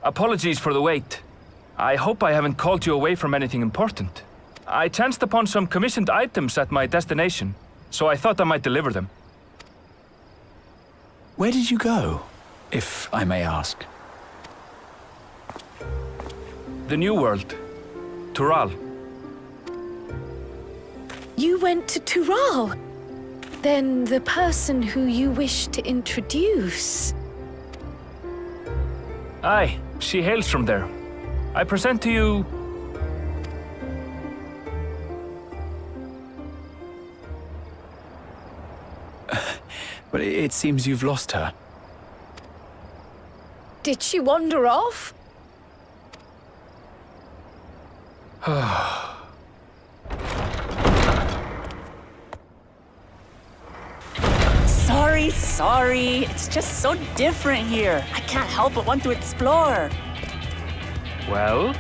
Apologies for the wait. I hope I haven't called you away from anything important. I chanced upon some commissioned items at my destination, so I thought I might deliver them. Where did you go, if I may ask? The New World. Tural. You went to Tural? Then the person who you wish to introduce... Aye, she hails from there. I present to you... But it seems you've lost her. Did she wander off? Sorry. It's just so different here. I can't help but want to explore. Well,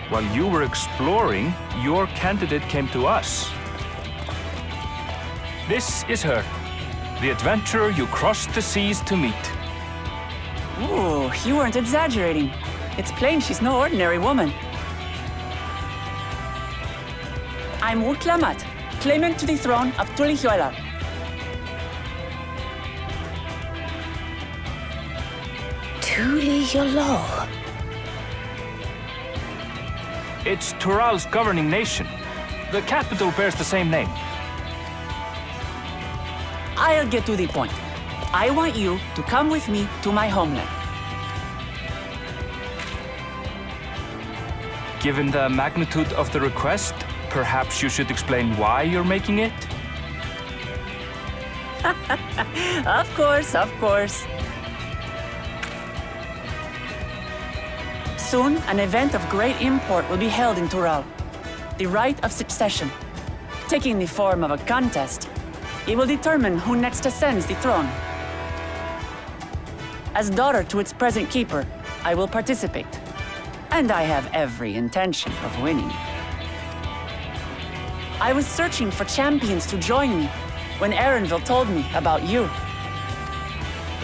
while you were exploring, your candidate came to us. This is her, the adventurer you crossed the seas to meet. Ooh, you weren't exaggerating. It's plain she's no ordinary woman. I'm Uklamat, claimant to the throne of Tulihuela. Tulihuela. It's Tural's governing nation. The capital bears the same name. I'll get to the point. I want you to come with me to my homeland. Given the magnitude of the request, perhaps you should explain why you're making it? Of course. Soon, an event of great import will be held in Tural. The Right of Succession. Taking the form of a contest, it will determine who next ascends the throne. As daughter to its present keeper, I will participate. And I have every intention of winning. I was searching for champions to join me when Erenville told me about you.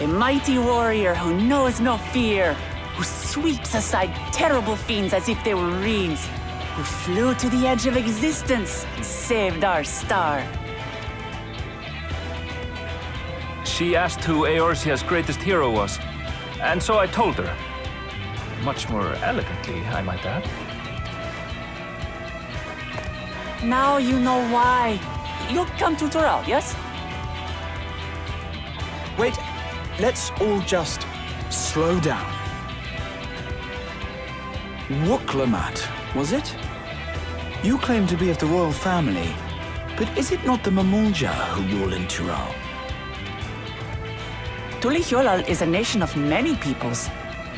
A mighty warrior who knows no fear, who sweeps aside terrible fiends as if they were reeds, who flew to the edge of existence and saved our star. She asked who Eorzea's greatest hero was, and so I told her. Much more elegantly, I might add. Now you know why. You'll come to Tural, yes? Wait, let's all just slow down. Wuklamat, was it? You claim to be of the royal family, but is it not the Mamulja who rule in Tural? Tulihuela is a nation of many peoples.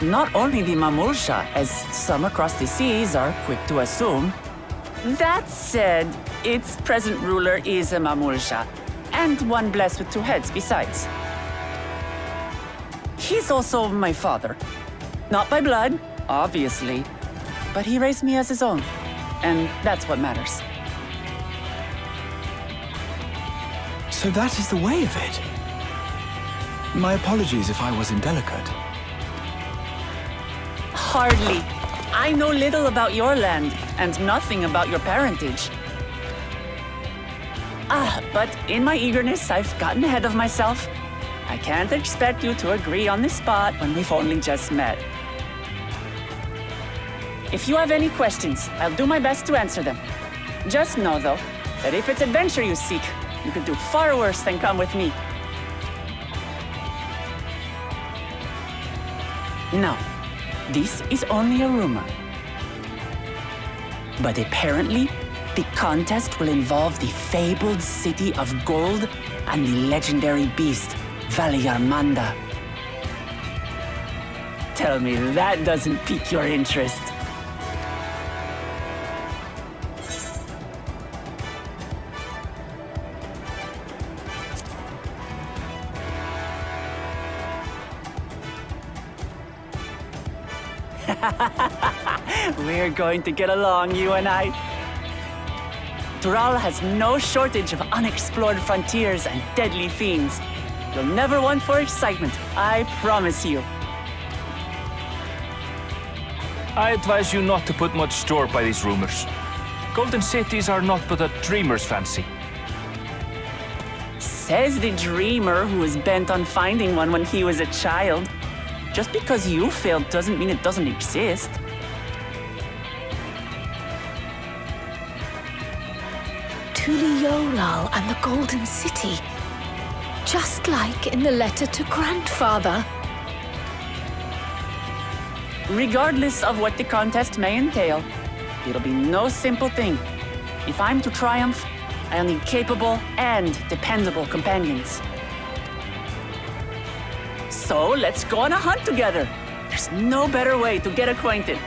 Not only the Mamulja, as some across the seas are quick to assume. That said, its present ruler is a Mamulja, and one blessed with two heads besides. He's also my father. Not by blood, obviously, but he raised me as his own, and that's what matters. So that is the way of it. My apologies if I was indelicate. Hardly. I know little about your land, and nothing about your parentage. But in my eagerness, I've gotten ahead of myself. I can't expect you to agree on the spot when we've only just met. If you have any questions, I'll do my best to answer them. Just know, though, that if it's adventure you seek, you could do far worse than come with me. Now, this is only a rumor. But apparently, the contest will involve the fabled city of gold and the legendary beast, Valyarmanda. Tell me that doesn't pique your interest. We're going to get along, you and I. Tural has no shortage of unexplored frontiers and deadly fiends. You'll never want for excitement, I promise you. I advise you not to put much store by these rumors. Golden cities are not but a dreamer's fancy. Says the dreamer who was bent on finding one when he was a child. Just because you failed doesn't mean it doesn't exist. Tuliolal and the Golden City. Just like in the letter to Grandfather. Regardless of what the contest may entail, it'll be no simple thing. If I'm to triumph, I'll need capable and dependable companions. So let's go on a hunt together. There's no better way to get acquainted.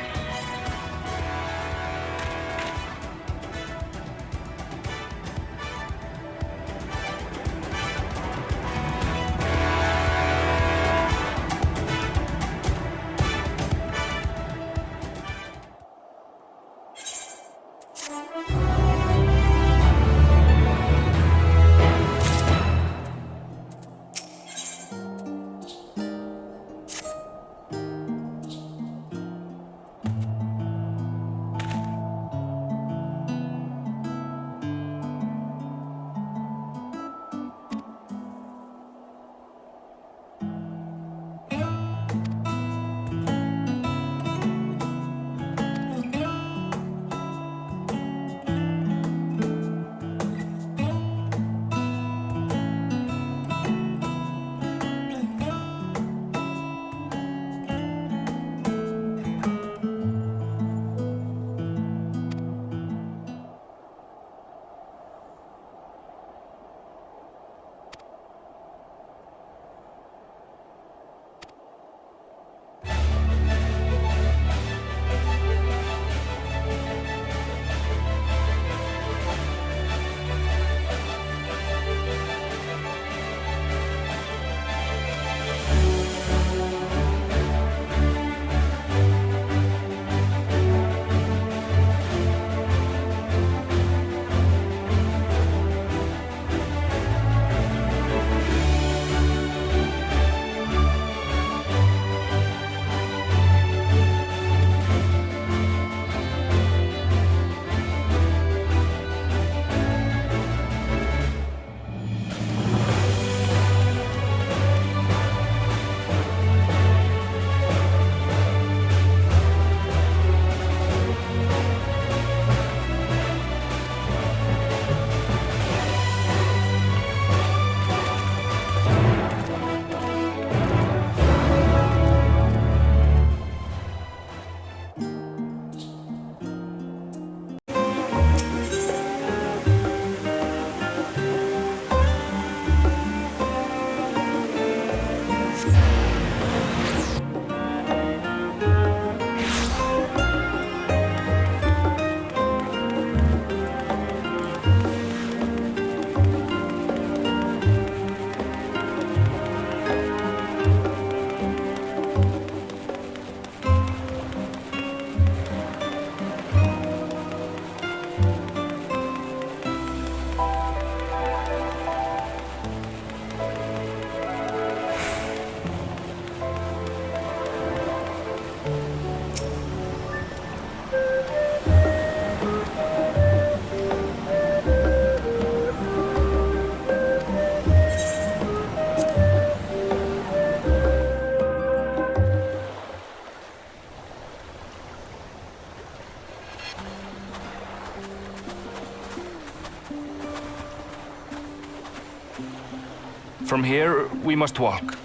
From here, we must walk.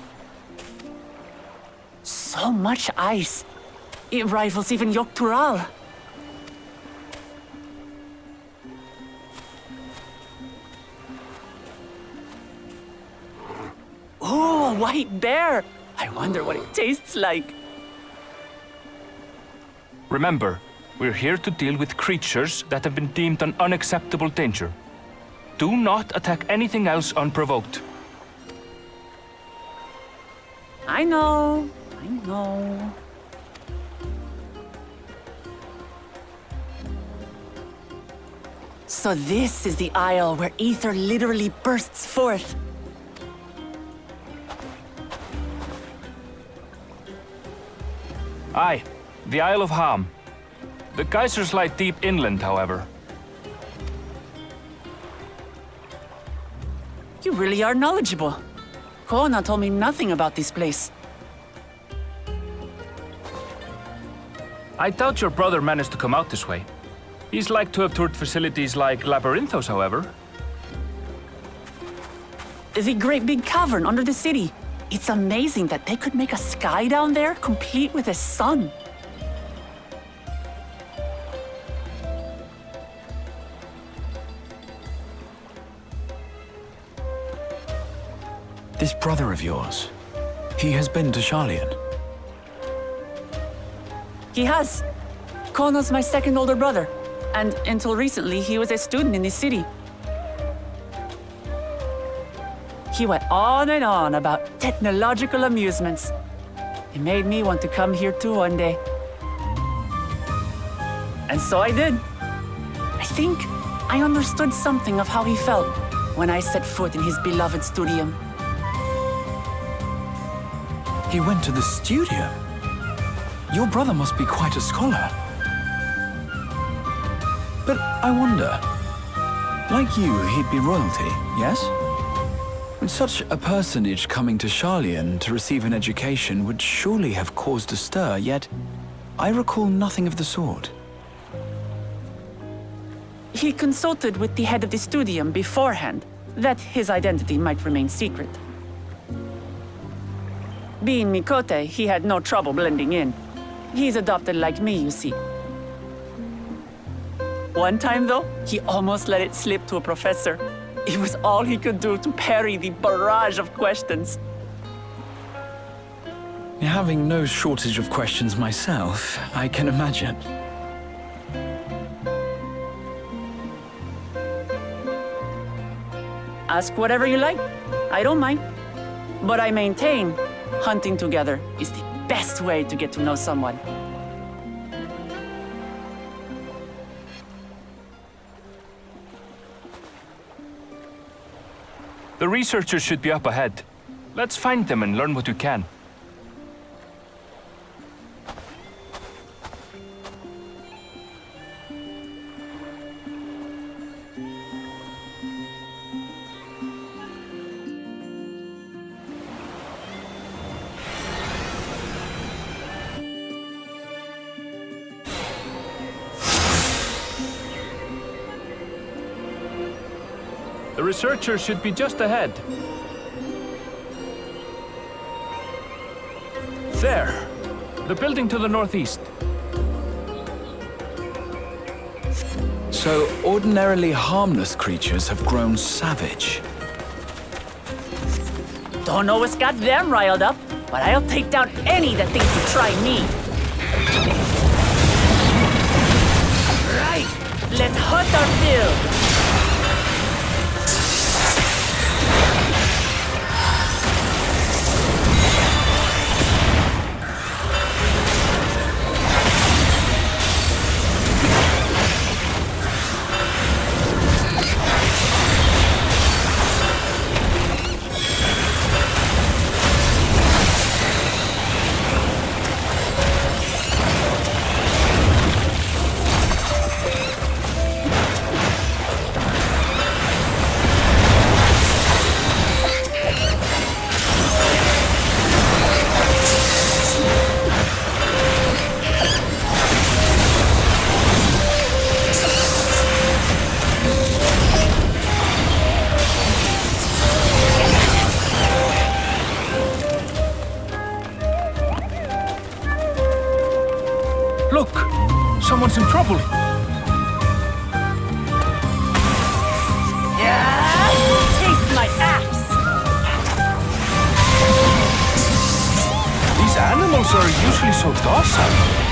So much ice. It rivals even Yogg-Tural. Oh, a white bear! I wonder what it tastes like. Remember, we're here to deal with creatures that have been deemed an unacceptable danger. Do not attack anything else unprovoked. I know. I know. So this is the isle where ether literally bursts forth. Aye, The Isle of Ham. The geysers lie deep inland, however. You really are knowledgeable. Kona told me nothing about this place. I doubt your brother managed to come out this way. He's like to have toured facilities like Labyrinthos, however. The great big cavern under the city. It's amazing that they could make a sky down there complete with a sun. This brother of yours, he has been to Sharlayan. He has. Kono's my second older brother, and until recently, he was a student in this city. He went on and on about technological amusements. It made me want to come here too one day. And so I did. I think I understood something of how he felt when I set foot in his beloved studium. He went to the studio? Your brother must be quite a scholar. But I wonder, like you, he'd be royalty, yes? And such a personage coming to Sharlayan to receive an education would surely have caused a stir, yet I recall nothing of the sort. He consulted with the head of the studium beforehand, that his identity might remain secret. Being Mikote, he had no trouble blending in. He's adopted like me, you see. One time, though, he almost let it slip to a professor. It was all he could do to parry the barrage of questions. Having no shortage of questions myself, I can imagine. Ask whatever you like. I don't mind. But I maintain hunting together is the best way to get to know someone. The researchers should be up ahead. Let's find them and learn what we can. The researchers should be just ahead. There. The building to the northeast. So ordinarily harmless creatures have grown savage. Don't know what's got them riled up, but I'll take down any that thinks to try me. Right, let's hunt our fill. Look! Someone's in trouble! Yeah! Taste my axe! These animals are usually so docile.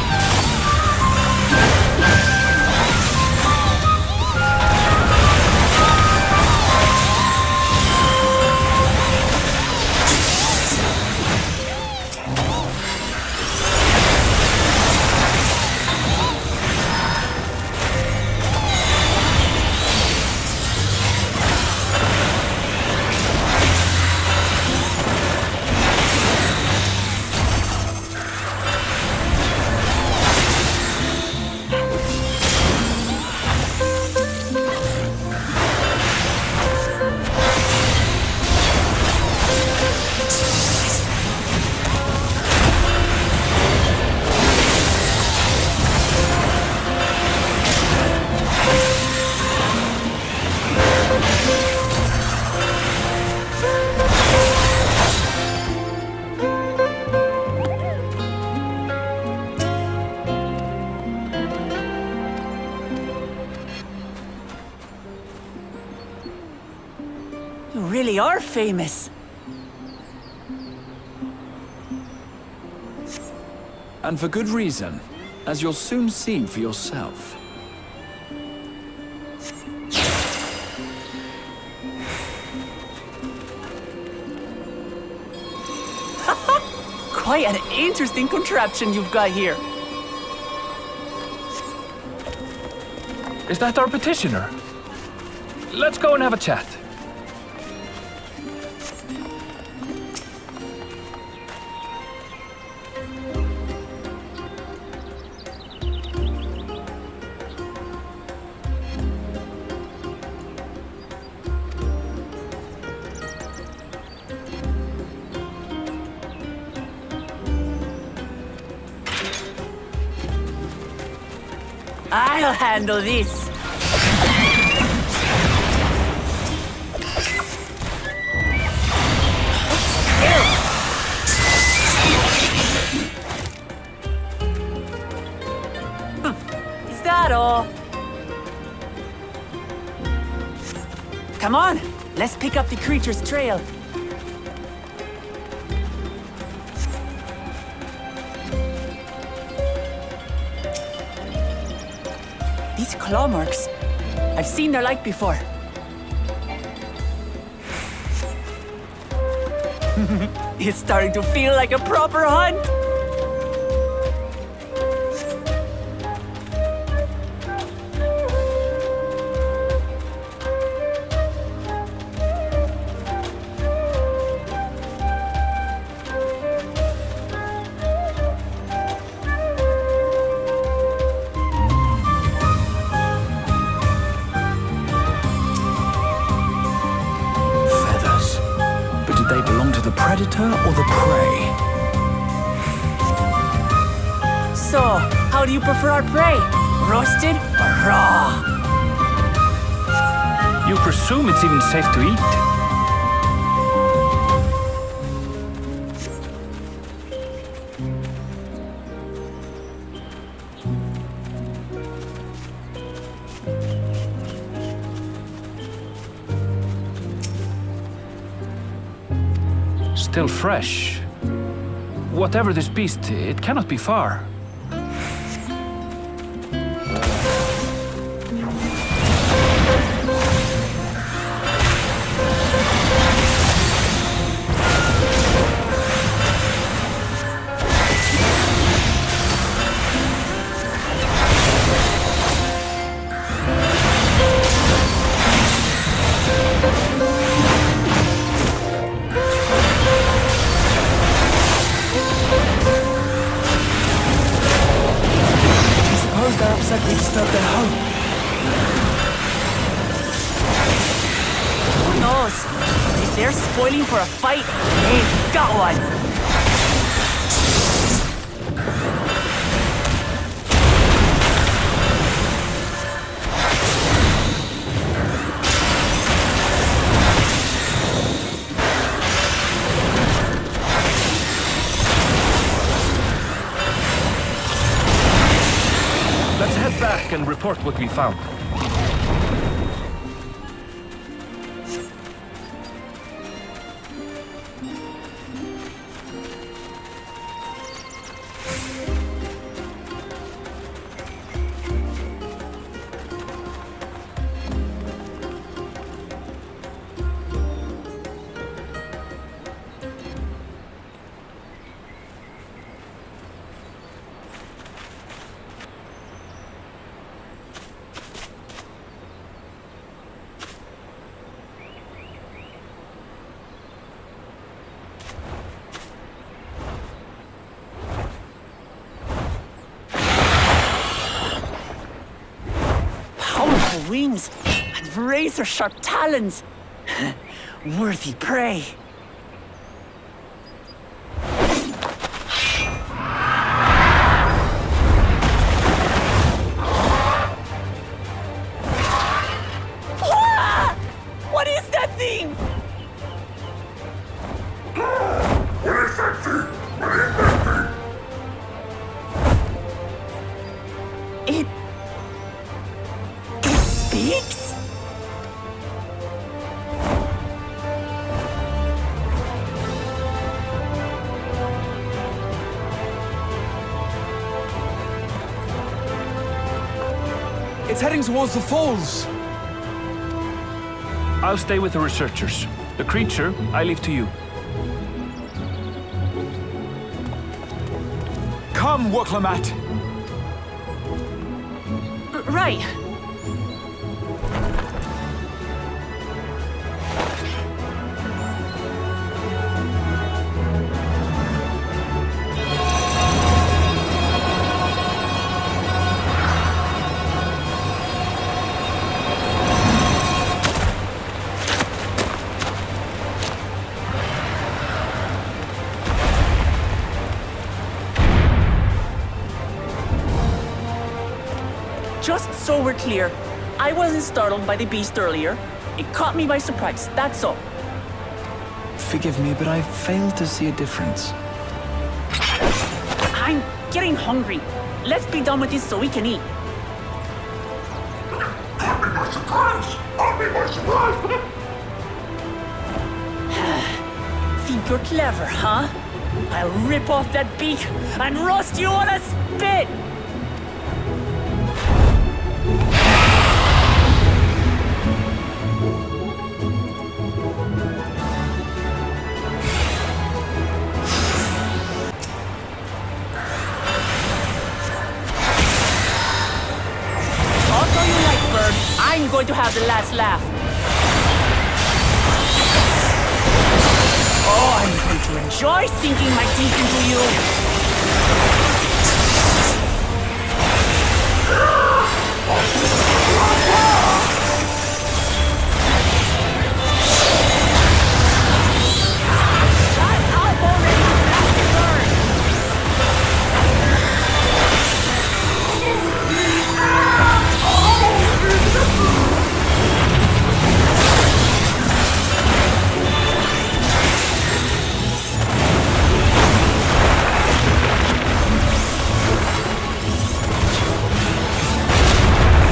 really are famous. And for good reason, as you'll soon see for yourself. Quite an interesting contraption you've got here. Is that our petitioner? Let's go and have a chat. I'll handle this. Is that all? Come on, let's pick up the creature's trail. These claw marks. I've seen their like before. It's starting to feel like a proper hunt. They belong to the predator or the prey? So, how do you prefer our prey? Roasted or raw? You presume it's even safe to eat? Still fresh. Whatever this beast, it cannot be far. We disturbed their home. Who knows? If they're spoiling for a fight, they've got one. Let's head back and report what we found. Wings and razor-sharp talons. Worthy prey. Ah! What is that thing? What is that thing? What is that thing? Speaks? It's heading towards the falls. I'll stay with the researchers. The creature, I leave to you. Come, Woklamat! Right. Just so we're clear, I wasn't startled by the beast earlier. It caught me by surprise, that's all. Forgive me, but I failed to see a difference. I'm getting hungry. Let's be done with this so we can eat. Caught me by surprise! Caught me by surprise! Think you're clever, huh? I'll rip off that beak and roast you on a spit! Talk all you like, bird. I'm going to have the last laugh. Oh, I'm going to enjoy sinking my teeth into you. Shut up already, you blasted bird!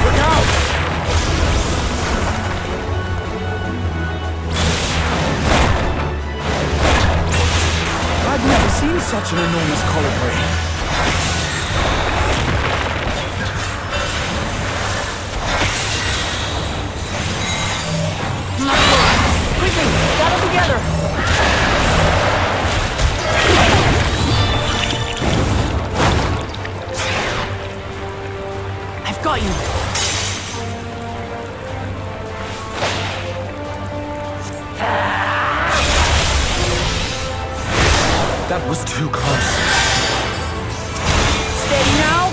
Look out! I've never seen such an enormous colibri. Quickly, gather together! I've got you. That was too close. Steady now.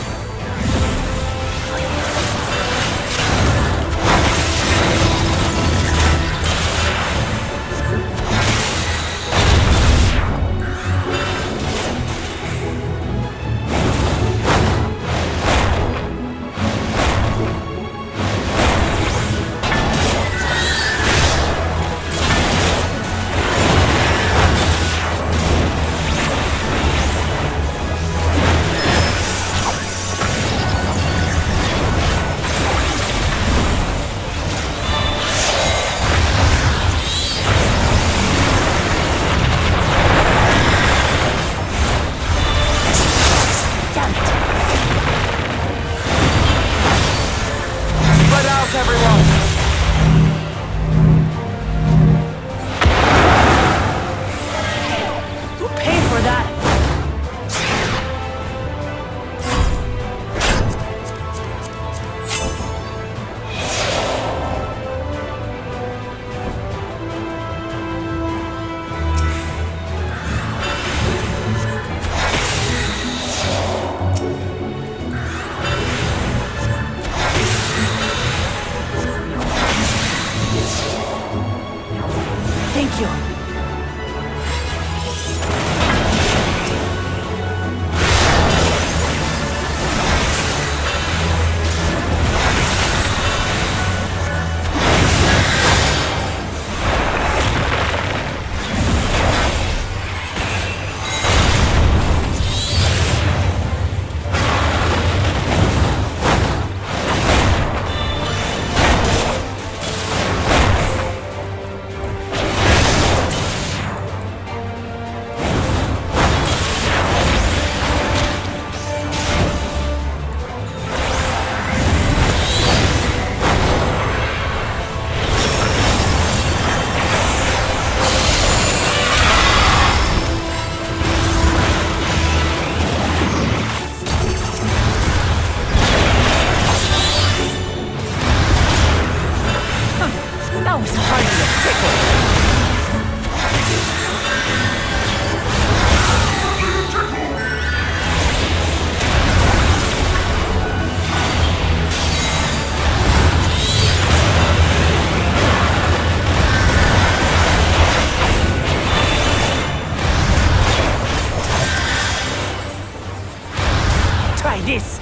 Try this.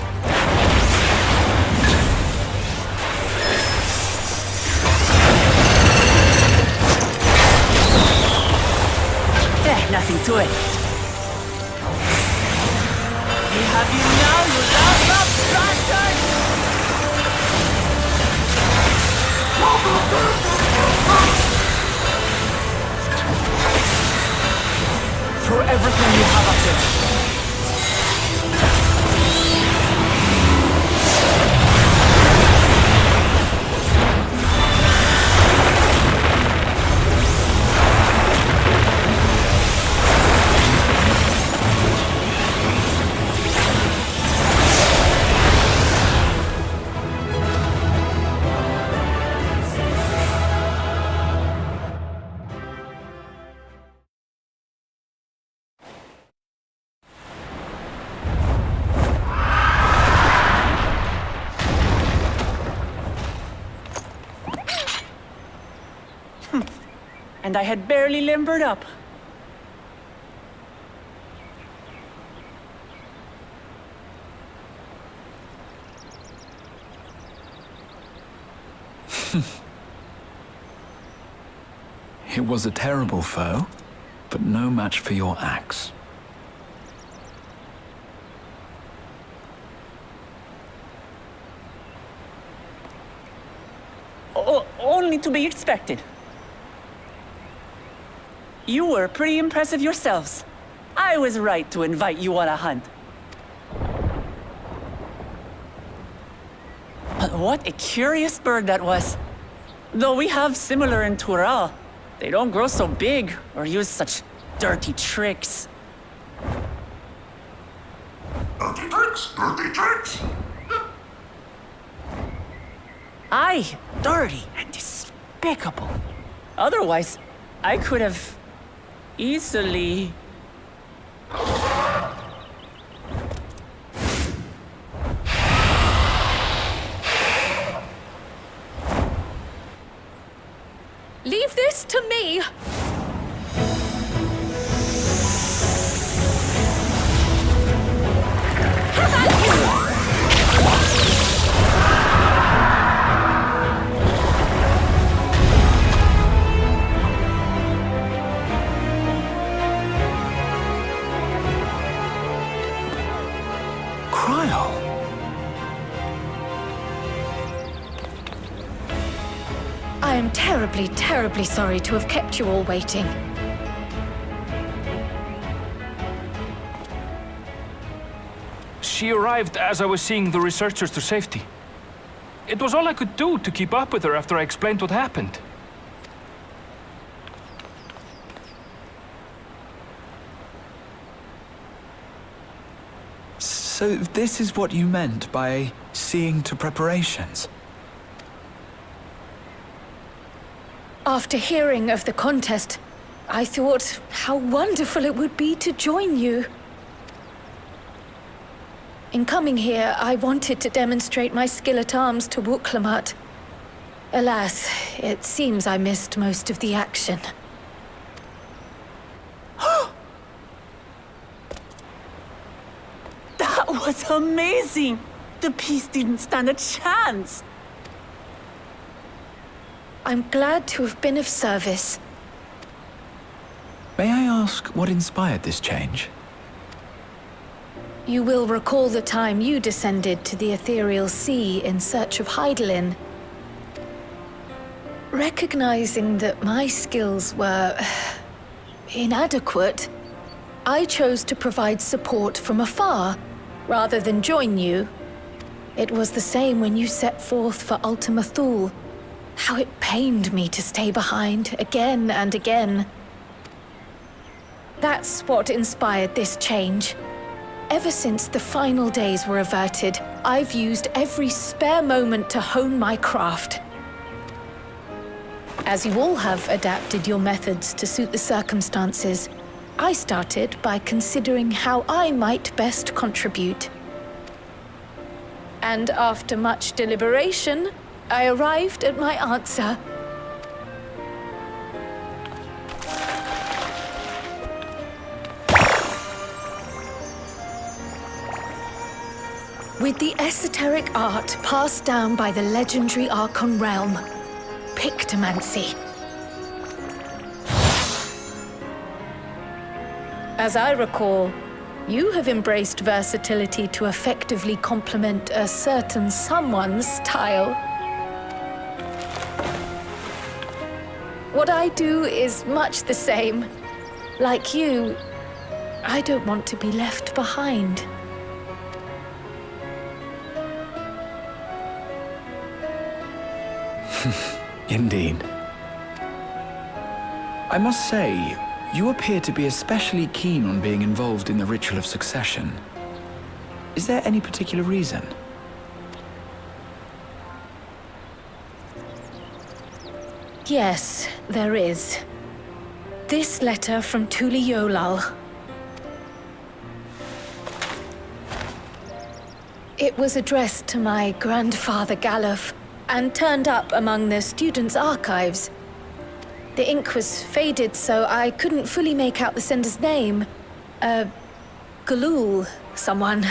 Nothing to it. We have you now, you loud bastard! Throw everything you have at it. And I had barely limbered up. It was a terrible foe, but no match for your axe. Only to be expected. You were pretty impressive yourselves. I was right to invite you on a hunt. But what a curious bird that was. Though we have similar in Tural, they don't grow so big or use such dirty tricks. Dirty tricks, dirty tricks. Aye, dirty and despicable. Otherwise, I could have easily... Leave this to me! I am terribly, terribly sorry to have kept you all waiting. She arrived as I was seeing the researchers to safety. It was all I could do to keep up with her after I explained what happened. So this is what you meant by seeing to preparations? After hearing of the contest, I thought how wonderful it would be to join you. In coming here, I wanted to demonstrate my skill at arms to Wuklamut. Alas, it seems I missed most of the action. That was amazing! The piece didn't stand a chance! I'm glad to have been of service. May I ask what inspired this change? You will recall the time you descended to the ethereal sea in search of Heidelin. Recognizing that my skills were inadequate, I chose to provide support from afar, rather than join you. It was the same when you set forth for Ultima Thule. How it pained me to stay behind, again and again. That's what inspired this change. Ever since the final days were averted, I've used every spare moment to hone my craft. As you all have adapted your methods to suit the circumstances, I started by considering how I might best contribute. And after much deliberation, I arrived at my answer. With the esoteric art passed down by the legendary Archon realm, Pictomancy. As I recall, you have embraced versatility to effectively complement a certain someone's style. What I do is much the same. Like you, I don't want to be left behind. Indeed. I must say, you appear to be especially keen on being involved in the ritual of succession. Is there any particular reason? Yes, there is. This letter from Tuli Yolal. It was addressed to my grandfather Galuf and turned up among the students' archives. The ink was faded, so I couldn't fully make out the sender's name. Galul, someone.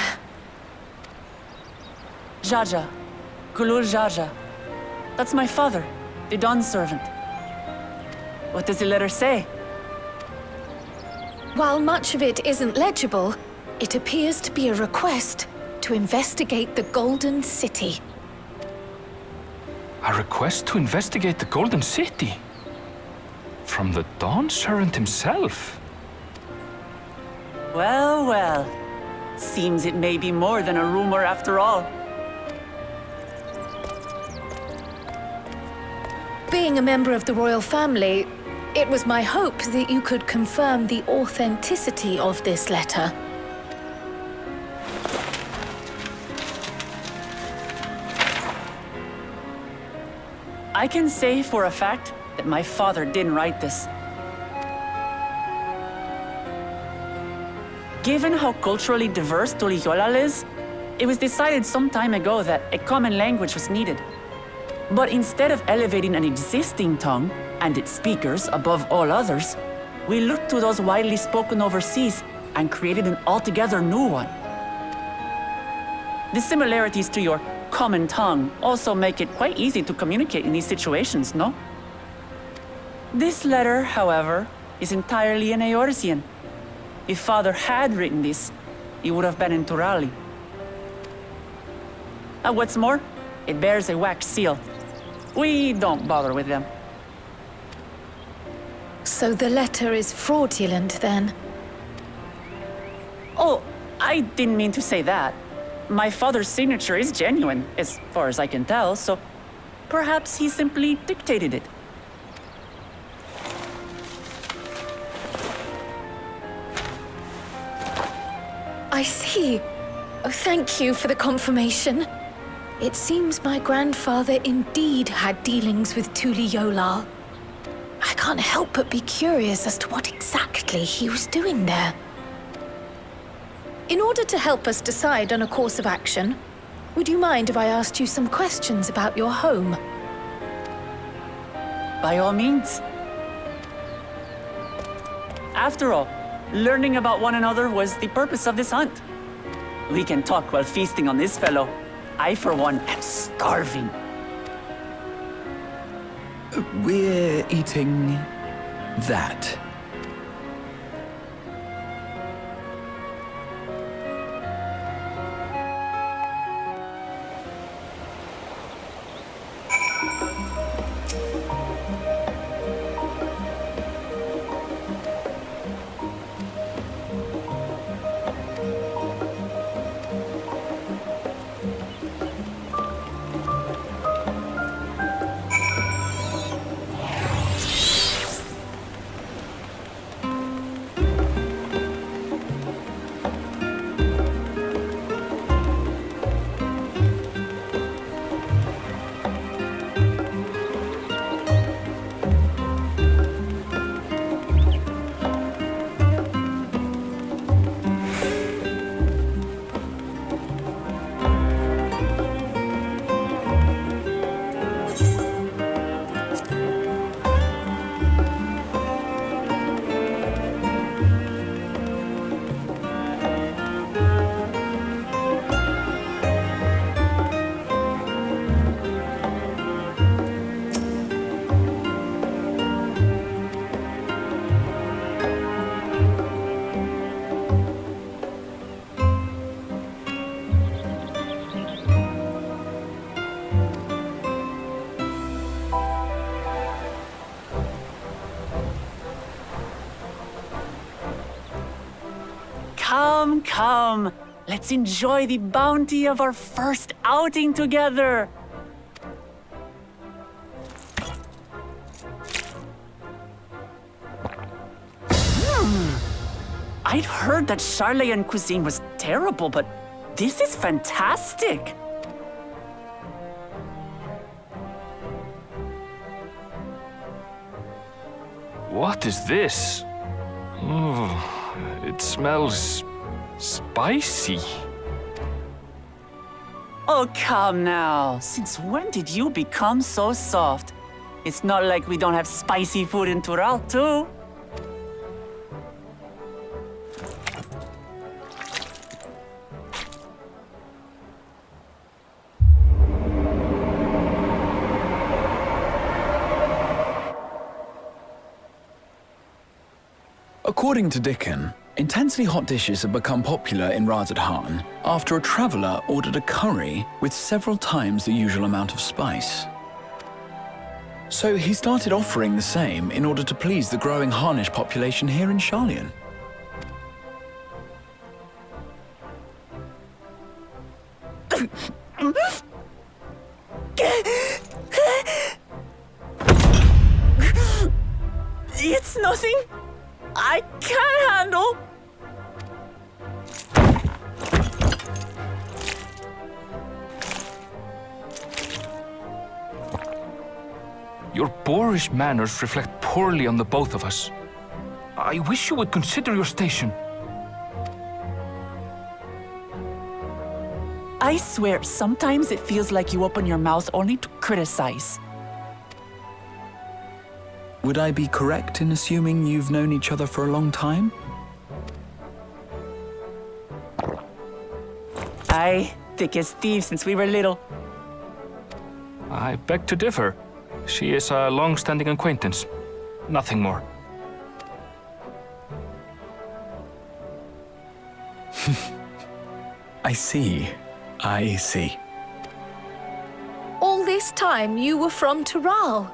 Jaja. Gulul Jaja. That's my father, the Dawn servant. What does the letter say? While much of it isn't legible, it appears to be a request to investigate the Golden City. A request to investigate the Golden City? From the Dawn Servant himself? Well, well. Seems it may be more than a rumor after all. Being a member of the royal family, it was my hope that you could confirm the authenticity of this letter. I can say for a fact that my father didn't write this. Given how culturally diverse Tuliyolal is, it was decided some time ago that a common language was needed. But instead of elevating an existing tongue and its speakers above all others, we looked to those widely spoken overseas and created an altogether new one. The similarities to your common tongue also make it quite easy to communicate in these situations, no? This letter, however, is entirely in Eorzean. If Father had written this, it would have been in Turali. And what's more, it bears a wax seal. We don't bother with them. So the letter is fraudulent, then? Oh, I didn't mean to say that. My father's signature is genuine, as far as I can tell, so perhaps he simply dictated it. I see. Oh, thank you for the confirmation. It seems my grandfather indeed had dealings with Tuli Yolal. I can't help but be curious as to what exactly he was doing there. In order to help us decide on a course of action, would you mind if I asked you some questions about your home? By all means. After all, learning about one another was the purpose of this hunt. We can talk while feasting on this fellow. I, for one, am starving. We're eating that. come. Let's enjoy the bounty of our first outing together. I'd heard that Charlayan cuisine was terrible, but this is fantastic. What is this? Oh, it smells spicy. Oh, come now. Since when did you become so soft? It's not like we don't have spicy food in Tural, too. According to Dickon, intensely hot dishes have become popular in Razadhan after a traveller ordered a curry with several times the usual amount of spice. So he started offering the same in order to please the growing Harnish population here in Charlian. It's nothing I can't handle. Your boorish manners reflect poorly on the both of us. I wish you would consider your station. I swear, sometimes it feels like you open your mouth only to criticize. Would I be correct in assuming you've known each other for a long time? Aye, thick as thieves since we were little. I beg to differ. She is a long-standing acquaintance. Nothing more. I see. I see. All this time you were from Tural.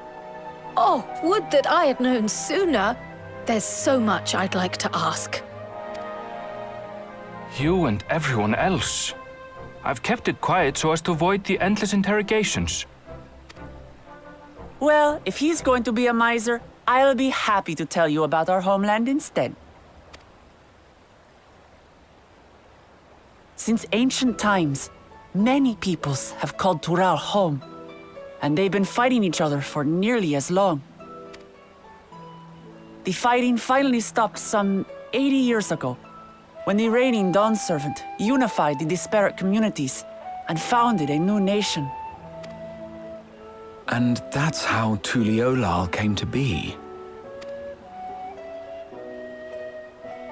Oh, would that I had known sooner. There's so much I'd like to ask. You and everyone else. I've kept it quiet so as to avoid the endless interrogations. Well, if he's going to be a miser, I'll be happy to tell you about our homeland instead. Since ancient times, many peoples have called Tural home, and they've been fighting each other for nearly as long. The fighting finally stopped some 80 years ago, when the reigning Dawn Servant unified the disparate communities and founded a new nation. And that's how Tuliolal came to be.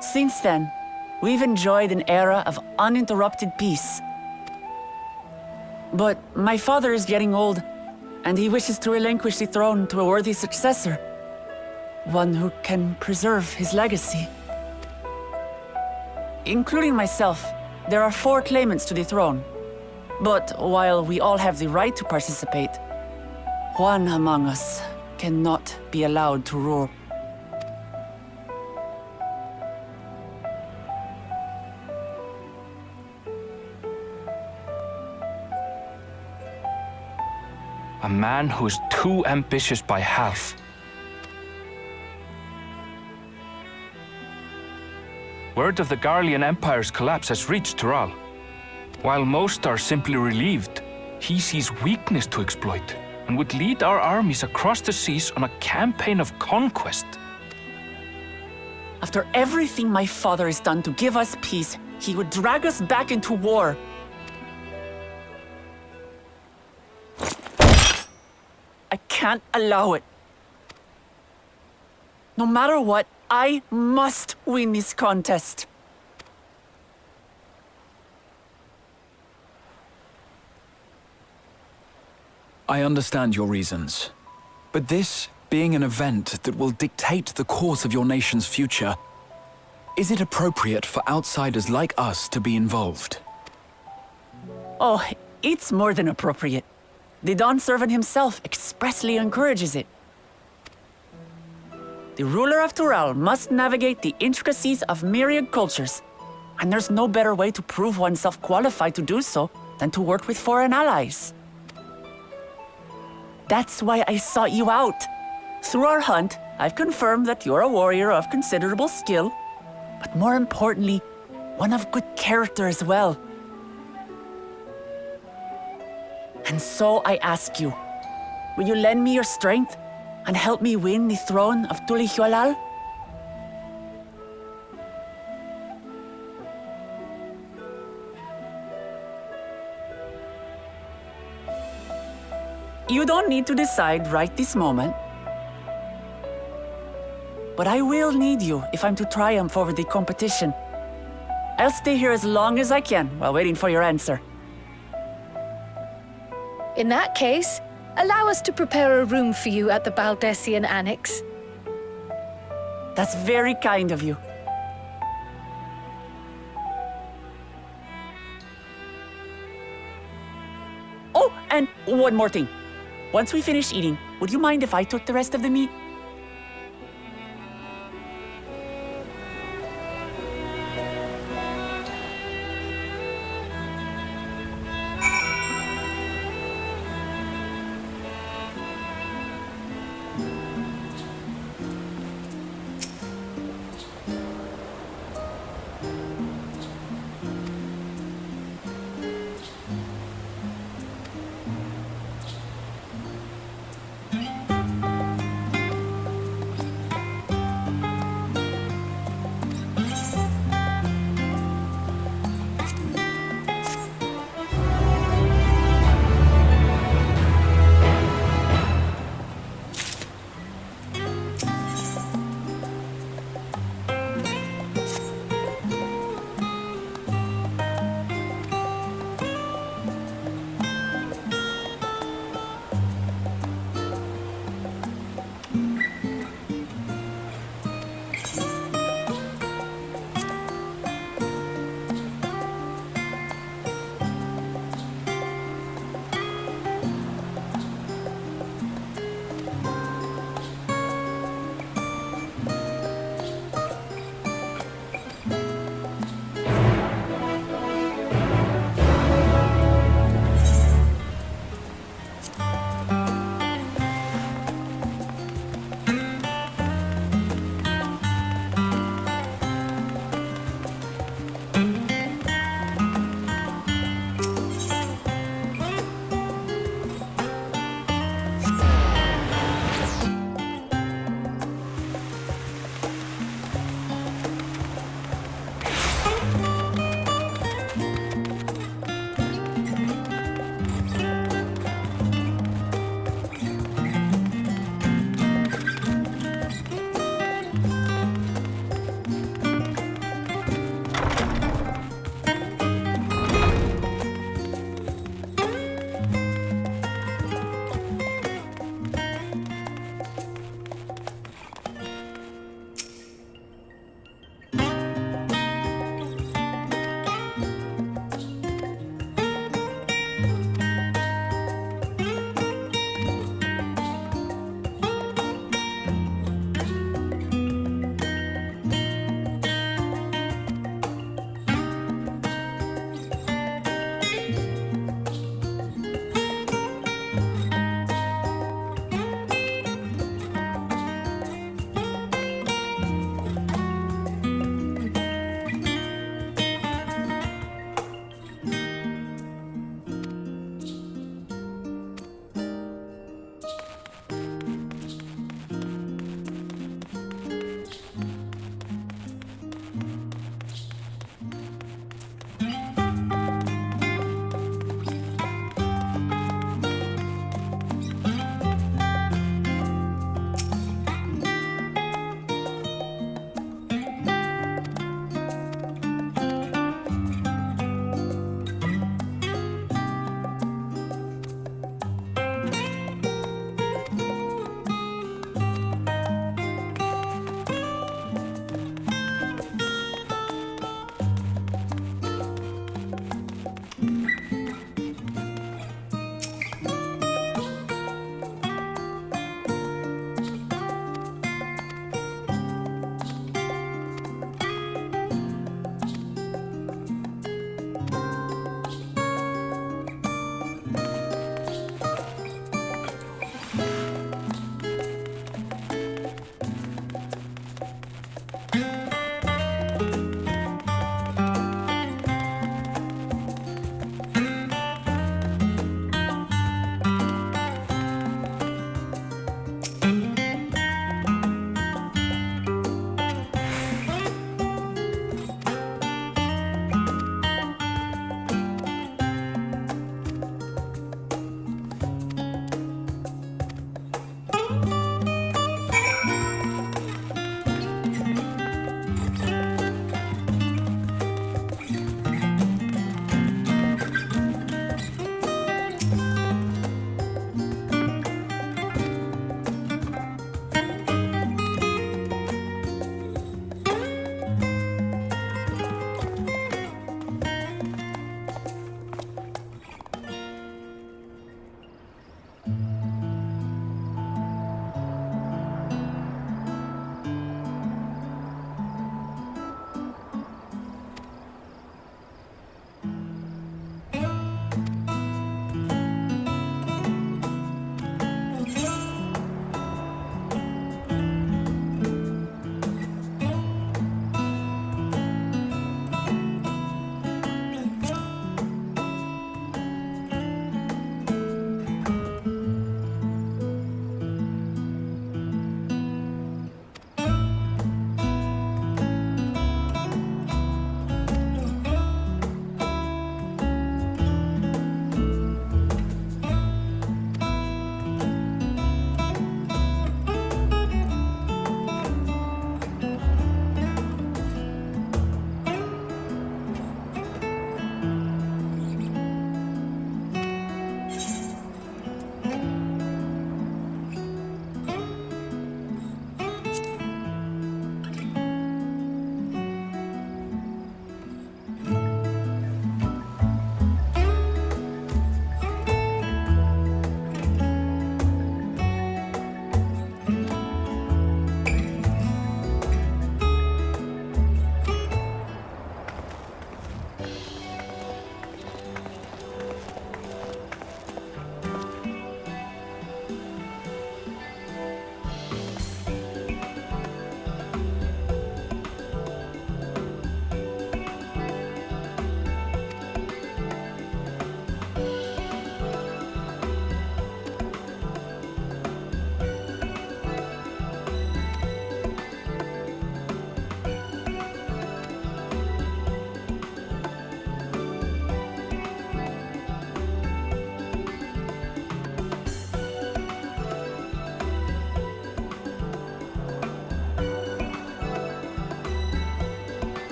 Since then, we've enjoyed an era of uninterrupted peace. But my father is getting old, and he wishes to relinquish the throne to a worthy successor. One who can preserve his legacy. Including myself, there are 4 claimants to the throne. But while we all have the right to participate, one among us cannot be allowed to rule. A man who is too ambitious by half. Word of the Garlean Empire's collapse has reached Tural. While most are simply relieved, he sees weakness to exploit and would lead our armies across the seas on a campaign of conquest. After everything my father has done to give us peace, he would drag us back into war. I can't allow it. No matter what, I must win this contest. I understand your reasons. But this being an event that will dictate the course of your nation's future, is it appropriate for outsiders like us to be involved? Oh, it's more than appropriate. The Dawn Servant himself expressly encourages it. The ruler of Tural must navigate the intricacies of myriad cultures, And there's no better way to prove oneself qualified to do so than to work with foreign allies. That's why I sought you out. Through our hunt, I've confirmed that you're a warrior of considerable skill, but more importantly, one of good character as well. And so I ask you, will you lend me your strength and help me win the throne of Tulihualal? You don't need to decide right this moment. But I will need you if I'm to triumph over the competition. I'll stay here as long as I can while waiting for your answer. In that case, allow us to prepare a room for you at the Baldessian Annex. That's very kind of you. Oh, and one more thing. Once we finish eating, would you mind if I took the rest of the meat?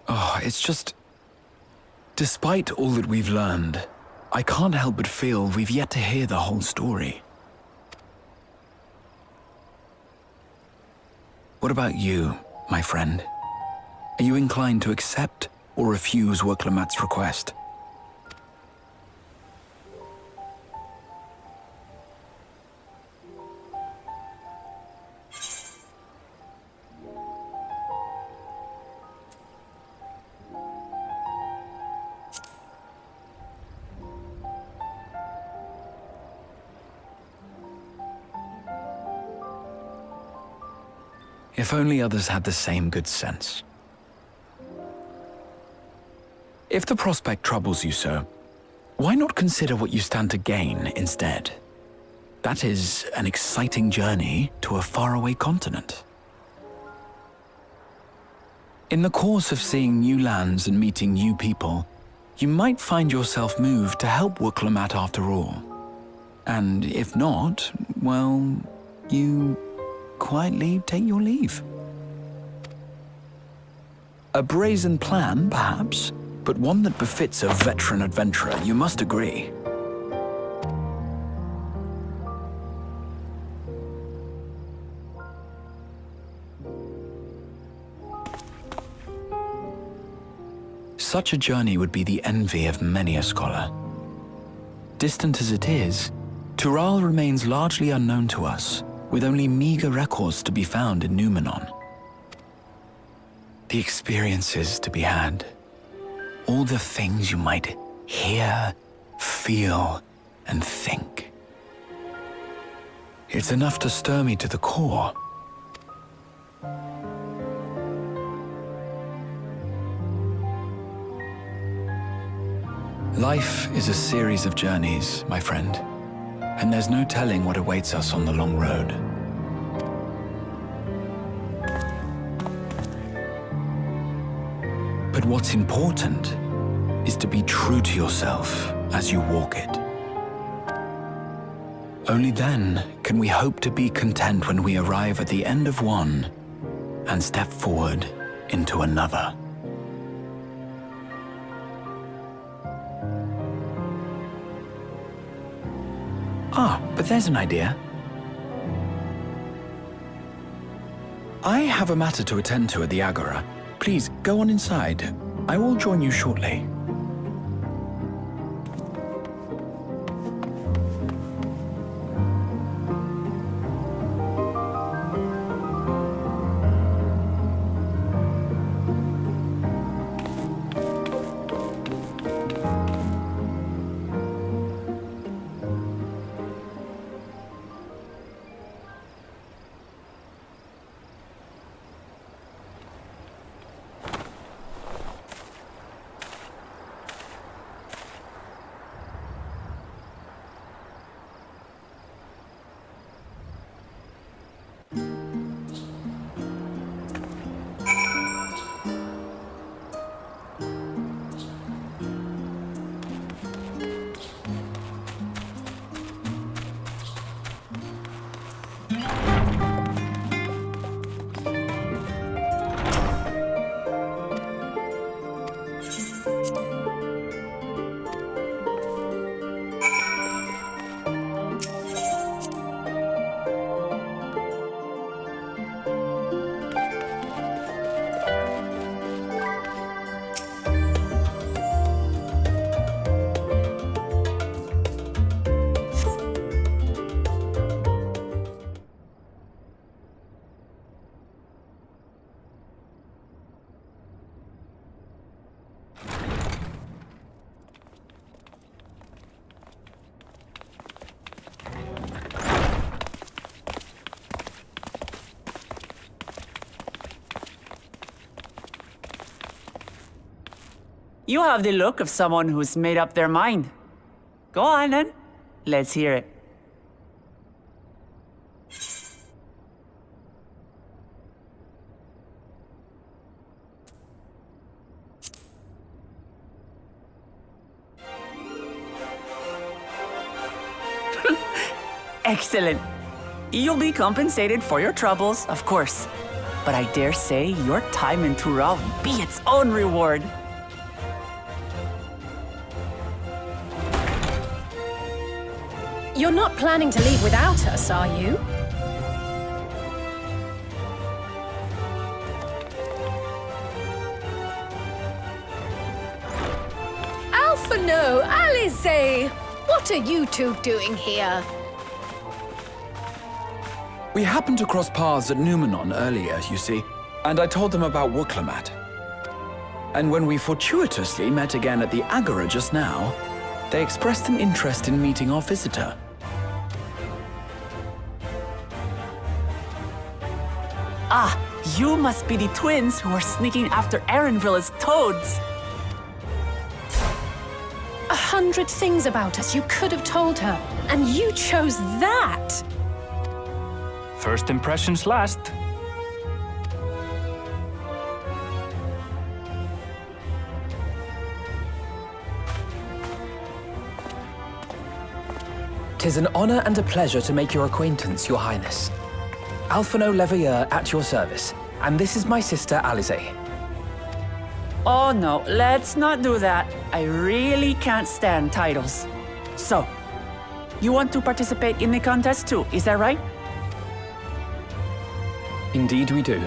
Oh, it's just... Despite all that we've learned, I can't help but feel we've yet to hear the whole story. What about you, my friend? Are you inclined to accept or refuse Wurklamat's request? If only others had the same good sense. If the prospect troubles you so, why not consider what you stand to gain instead? That is an exciting journey to a faraway continent. In the course of seeing new lands and meeting new people, you might find yourself moved to help Wurklamat after all. And if not, well, you quietly take your leave. A brazen plan, perhaps, but one that befits a veteran adventurer, you must agree. Such a journey would be the envy of many a scholar. Distant as it is, Tural remains largely unknown to us, with only meager records to be found in Numenon. The experiences to be had, all the things you might hear, feel, and think. It's enough to stir me to the core. Life is a series of journeys, my friend, and there's no telling what awaits us on the long road. But what's important is to be true to yourself as you walk it. Only then can we hope to be content when we arrive at the end of one and step forward into another. Ah, but there's an idea. I have a matter to attend to at the Agora. Please, go on inside. I will join you shortly. You have the look of someone who's made up their mind. Go on then. Let's hear it. Excellent. You'll be compensated for your troubles, of course. but I dare say your time in Tural will be its own reward. You're not planning to leave without us, are you? Alphano, Alize! What are you two doing here? We happened to cross paths at Numenon earlier, you see, and I told them about Wooklamat. And when we fortuitously met again at the Agora just now, they expressed an interest in meeting our visitor. Ah, you must be the twins who are sneaking after Erenville's toads. 100 things about us you could have told her, and you chose that! First impressions last. "'Tis an honor and a pleasure to make your acquaintance, Your Highness. Alphano Leveilleur at your service, and this is my sister Alize." Oh no, let's not do that. I really can't stand titles. So, you want to participate in the contest too, is that right? Indeed we do.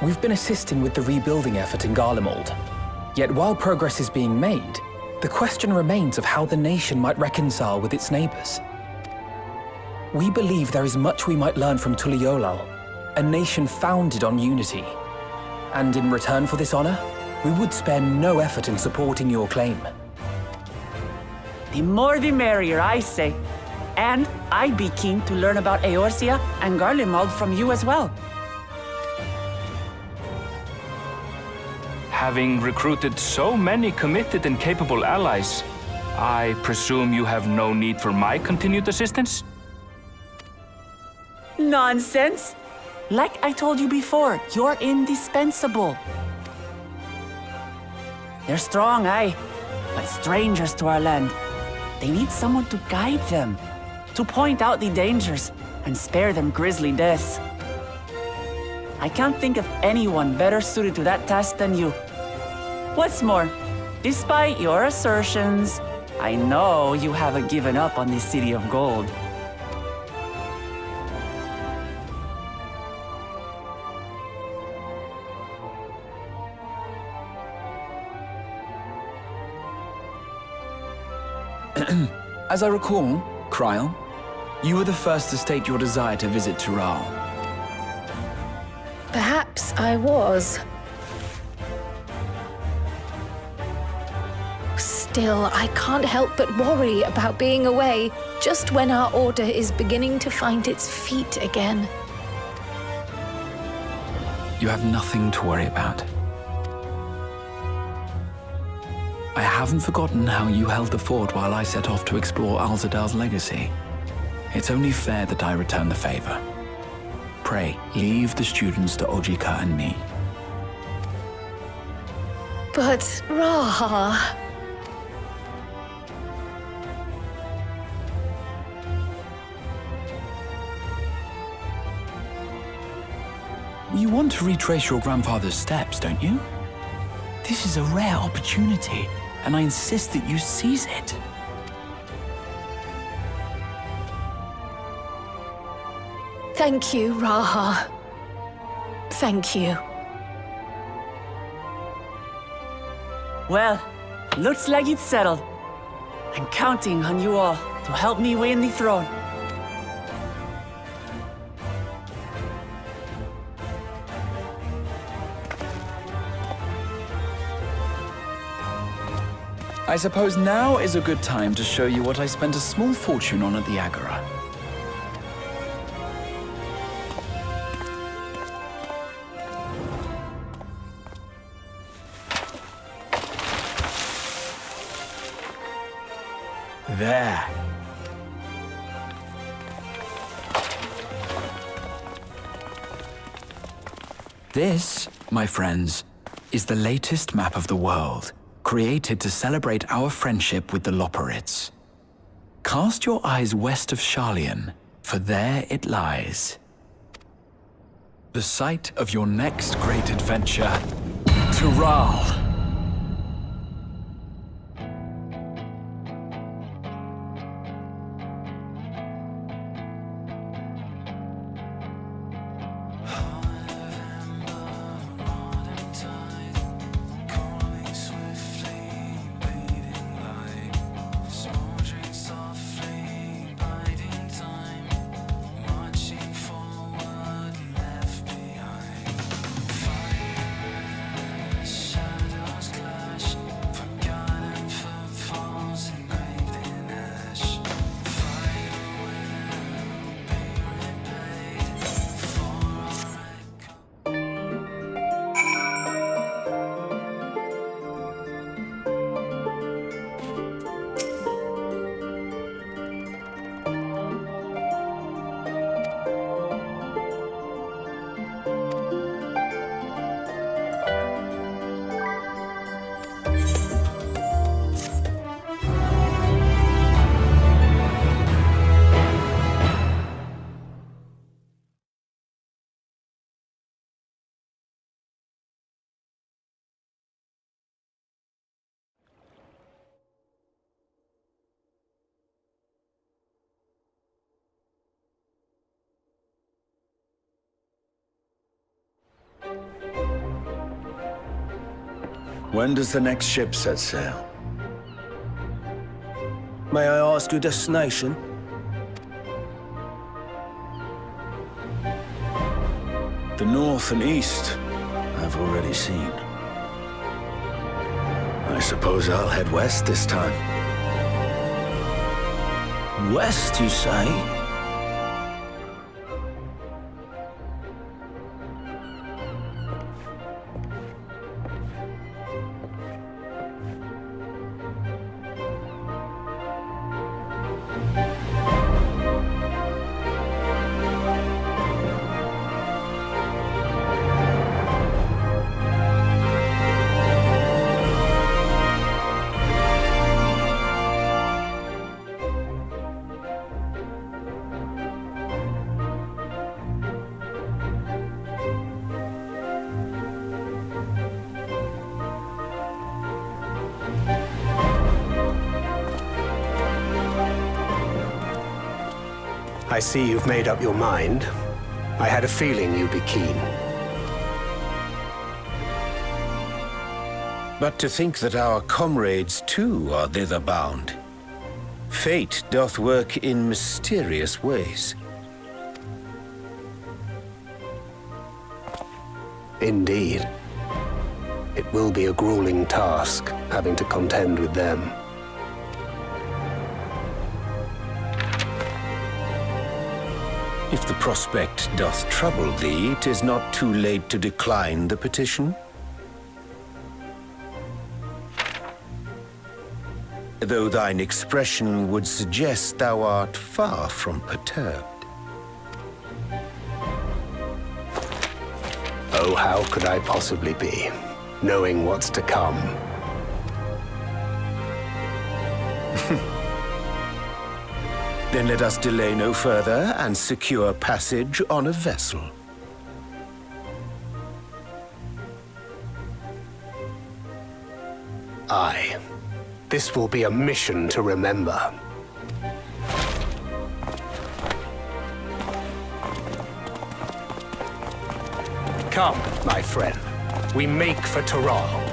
We've been assisting with the rebuilding effort in Garlemald. Yet while progress is being made, the question remains of how the nation might reconcile with its neighbors. We believe there is much we might learn from Tuliolal, a nation founded on unity. And in return for this honor, we would spare no effort in supporting your claim. The more the merrier, I say. And I'd be keen to learn about Eorzea and Garlemald from you as well. Having recruited so many committed and capable allies, I presume you have no need for my continued assistance? Nonsense! Like I told you before, you're indispensable. They're strong, aye, but strangers to our land. They need someone to guide them, to point out the dangers and spare them grisly deaths. I can't think of anyone better suited to that task than you. What's more, despite your assertions, I know you haven't given up on the City of Gold. As I recall, Kryl, you were the first to state your desire to visit Tural. Perhaps I was. Still, I can't help but worry about being away just when our order is beginning to find its feet again. You have nothing to worry about. I haven't forgotten how you held the fort while I set off to explore Alzadal's legacy. It's only fair that I return the favor. Pray, leave the students to Ojika and me. But, Raha... You want to retrace your grandfather's steps, don't you? This is a rare opportunity, and I insist that you seize it. Thank you, Raha. Thank you. Well, looks like it's settled. I'm counting on you all to help me win the throne. I suppose now is a good time to show you what I spent a small fortune on at the Agora. There. This, my friends, is the latest map of the world, created to celebrate our friendship with the Loporrits. Cast your eyes west of Sharlayan, for there it lies. The site of your next great adventure, Tural. When does the next ship set sail? May I ask your destination? The north and east, I've already seen. I suppose I'll head west this time. West, you say? I see you've made up your mind. I had a feeling you'd be keen. But to think that our comrades too are thither bound. Fate doth work in mysterious ways. Indeed. It will be a grueling task, having to contend with them. If the prospect doth trouble thee, 'tis not too late to decline the petition. Though thine expression would suggest thou art far from perturbed. Oh, how could I possibly be, knowing what's to come? Then let us delay no further and secure passage on a vessel. Aye. This will be a mission to remember. Come, my friend. We make for Tural.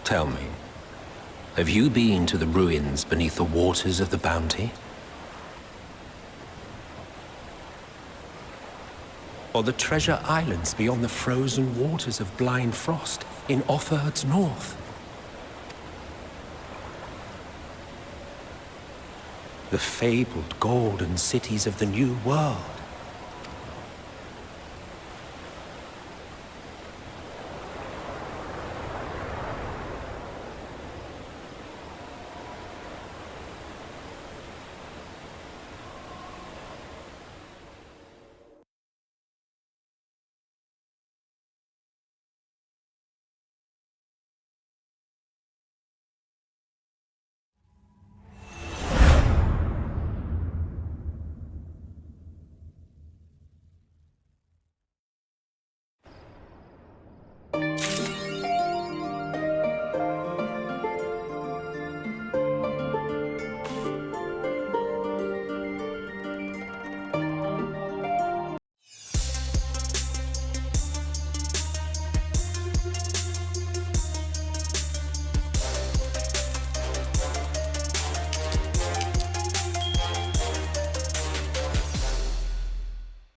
Tell me, have you been to the ruins beneath the waters of the Bounty? Or the treasure islands beyond the frozen waters of Blind Frost in Offerd's north? The fabled golden cities of the New World?